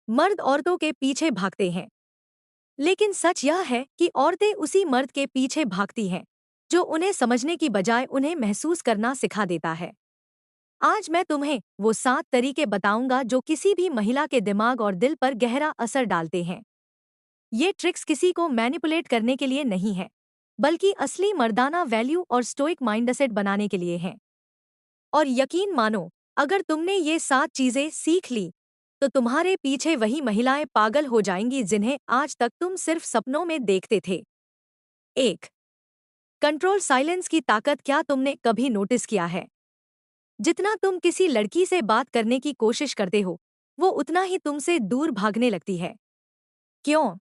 मर्द औरतों के पीछे भागते हैं, लेकिन सच यह है कि औरतें उसी मर्द के पीछे भागती हैं जो उन्हें समझने की बजाय उन्हें महसूस करना सिखा देता है। आज मैं तुम्हें वो 7 तरीके बताऊंगा जो किसी भी महिला के दिमाग और दिल पर गहरा असर डालते हैं। ये ट्रिक्स किसी को मैनिपुलेट करने के लिए नहीं है, बल्कि असली मर्दाना वैल्यू और स्टोइक माइंडसेट बनाने के लिए हैं। और यकीन मानो, अगर तुमने ये 7 चीजें सीख ली, तो तुम्हारे पीछे वही महिलाएं पागल हो जाएंगी जिन्हें आज तक तुम सिर्फ सपनों में देखते थे। 1. कंट्रोल साइलेंस की ताकत। क्या तुमने कभी नोटिस किया है, जितना तुम किसी लड़की से बात करने की कोशिश करते हो, वो उतना ही तुमसे दूर भागने लगती है? क्यों?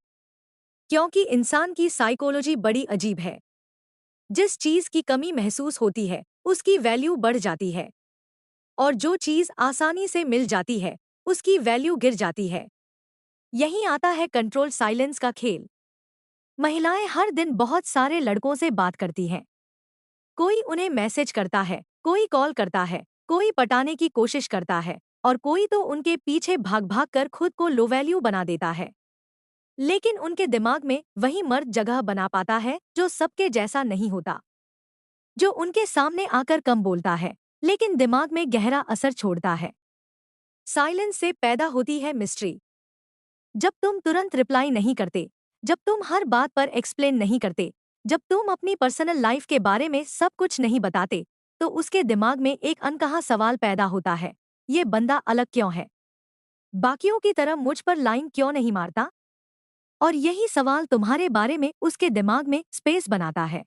क्योंकि इंसान की साइकोलॉजी बड़ी अजीब है। जिस चीज की कमी महसूस होती है, उसकी वैल्यू बढ़ जाती है, और जो चीज आसानी से मिल जाती है, उसकी वैल्यू गिर जाती है। यही आता है कंट्रोल साइलेंस का खेल। महिलाएं हर दिन बहुत सारे लड़कों से बात करती हैं। कोई उन्हें मैसेज करता है, कोई कॉल करता है, कोई पटाने की कोशिश करता है, और कोई तो उनके पीछे भाग भाग कर खुद को लो वैल्यू बना देता है। लेकिन उनके दिमाग में वही मर्द जगह बना पाता है जो सबके जैसा नहीं होता, जो उनके सामने आकर कम बोलता है, लेकिन दिमाग में गहरा असर छोड़ता है। साइलेंस से पैदा होती है मिस्ट्री। जब तुम तुरंत रिप्लाई नहीं करते, जब तुम हर बात पर एक्सप्लेन नहीं करते, जब तुम अपनी पर्सनल लाइफ के बारे में सब कुछ नहीं बताते, तो उसके दिमाग में एक अनकहा सवाल पैदा होता है, ये बंदा अलग क्यों है? बाकियों की तरह मुझ पर लाइन क्यों नहीं मारता? और यही सवाल तुम्हारे बारे में उसके दिमाग में स्पेस बनाता है।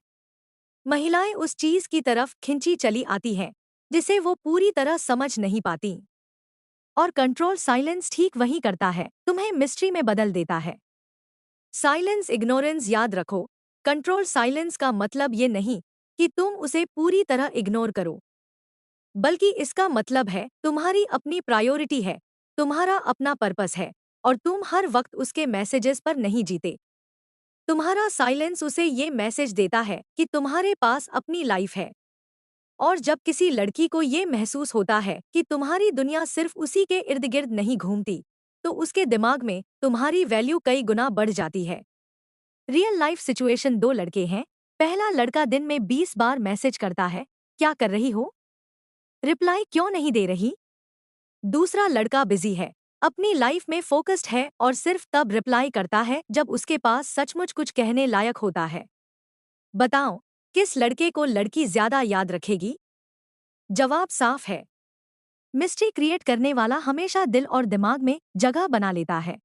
महिलाएं उस चीज की तरफ खिंची चली आती हैं जिसे वो पूरी तरह समझ नहीं पाती। और कंट्रोल साइलेंस ठीक वही करता है, तुम्हें मिस्ट्री में बदल देता है। Silence ignorance. याद रखो, कंट्रोल साइलेंस का मतलब ये नहीं कि तुम उसे पूरी तरह इग्नोर करो, बल्कि इसका मतलब है तुम्हारी अपनी प्रायोरिटी है, तुम्हारा अपना पर्पस है, और तुम हर वक्त उसके मैसेजेस पर नहीं जीते। तुम्हारा साइलेंस उसे ये मैसेज देता है कि तुम्हारे पास अपनी लाइफ है। और जब किसी लड़की को ये महसूस होता है कि तुम्हारी दुनिया सिर्फ उसी के इर्द गिर्द नहीं घूमती, तो उसके दिमाग में तुम्हारी वैल्यू कई गुना बढ़ जाती है। Real life situation. 2 लड़के हैं। पहला लड़का दिन में 20 बार मैसेज करता है, क्या कर रही हो, रिप्लाई क्यों नहीं दे रही? दूसरा लड़का बिजी है, अपनी लाइफ में फोकस्ड है और सिर्फ तब रिप्लाई करता है जब उसके पास सचमुच कुछ कहने लायक होता है। बताओ, किस लड़के को लड़की ज्यादा याद रखेगी? जवाब साफ है, मिस्ट्री क्रिएट करने वाला हमेशा दिल और दिमाग में जगह बना लेता है।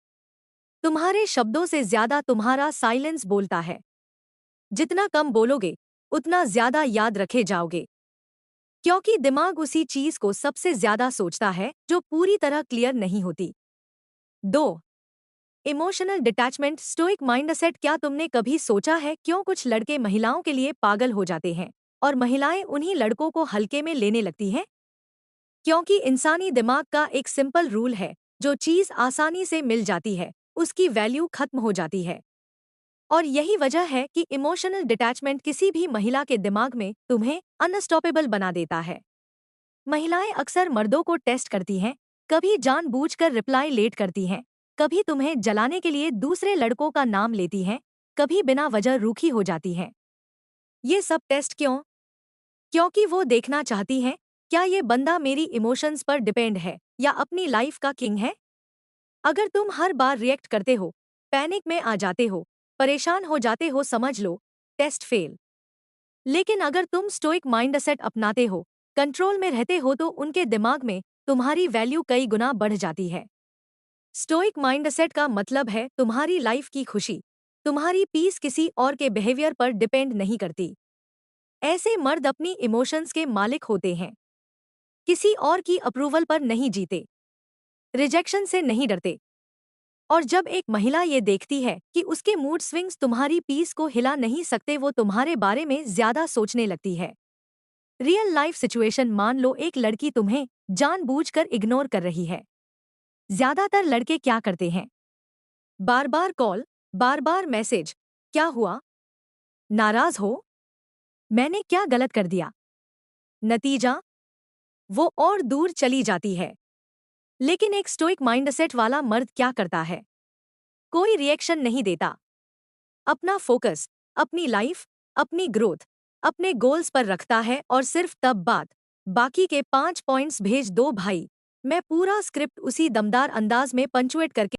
तुम्हारे शब्दों से ज्यादा तुम्हारा साइलेंस बोलता है। जितना कम बोलोगे, उतना ज्यादा याद रखे जाओगे, क्योंकि दिमाग उसी चीज को सबसे ज्यादा सोचता है जो पूरी तरह क्लियर नहीं होती। 2. Emotional detachment stoic mindset. क्या तुमने कभी सोचा है क्यों कुछ लड़के महिलाओं के लिए पागल हो जाते हैं और महिलाएं उन्हीं लड़कों को हल्के में लेने लगती हैं? क्योंकि इंसानी दिमाग का एक सिंपल रूल है, जो चीज आसानी से मिल जाती है, उसकी वैल्यू खत्म हो जाती है। और यही वजह है कि इमोशनल डिटैचमेंट किसी भी महिला के दिमाग में तुम्हें अनस्टॉपेबल बना देता है। महिलाएं अक्सर मर्दों को टेस्ट करती हैं, कभी जानबूझकर रिप्लाई लेट करती हैं, कभी तुम्हें जलाने के लिए दूसरे लड़कों का नाम लेती हैं, कभी बिना वजह रूखी हो जाती हैं। ये सब टेस्ट क्यों? क्योंकि वो देखना चाहती हैं, क्या ये बंदा मेरी इमोशंस पर डिपेंड है या अपनी लाइफ का किंग है? अगर तुम हर बार रिएक्ट करते हो, पैनिक में आ जाते हो, परेशान हो जाते हो, समझ लो टेस्ट फेल। लेकिन अगर तुम स्टोइक माइंडसेट अपनाते हो, कंट्रोल में रहते हो, तो उनके दिमाग में तुम्हारी वैल्यू कई गुना बढ़ जाती है। स्टोइक माइंडसेट का मतलब है तुम्हारी लाइफ की खुशी, तुम्हारी पीस किसी और के बिहेवियर पर डिपेंड नहीं करती। ऐसे मर्द अपनी इमोशंस के मालिक होते हैं, किसी और की अप्रूवल पर नहीं जीते, रिजेक्शन से नहीं डरते। और जब एक महिला ये देखती है कि उसके मूड स्विंग्स तुम्हारी पीस को हिला नहीं सकते, वो तुम्हारे बारे में ज्यादा सोचने लगती है। Real life situation. मान लो एक लड़की तुम्हें जानबूझकर इग्नोर कर रही है। ज्यादातर लड़के क्या करते हैं? बार बार कॉल, बार बार मैसेज, क्या हुआ, नाराज हो, मैंने क्या गलत कर दिया? नतीजा, वो और दूर चली जाती है। लेकिन एक स्टोइक माइंडसेट वाला मर्द क्या करता है? कोई रिएक्शन नहीं देता। अपना फोकस, अपनी लाइफ, अपनी ग्रोथ, अपने गोल्स पर रखता है और सिर्फ तब बात बाकी के 5 पॉइंट्स भेज दो भाई। मैं पूरा स्क्रिप्ट उसी दमदार अंदाज में पंचुएट करके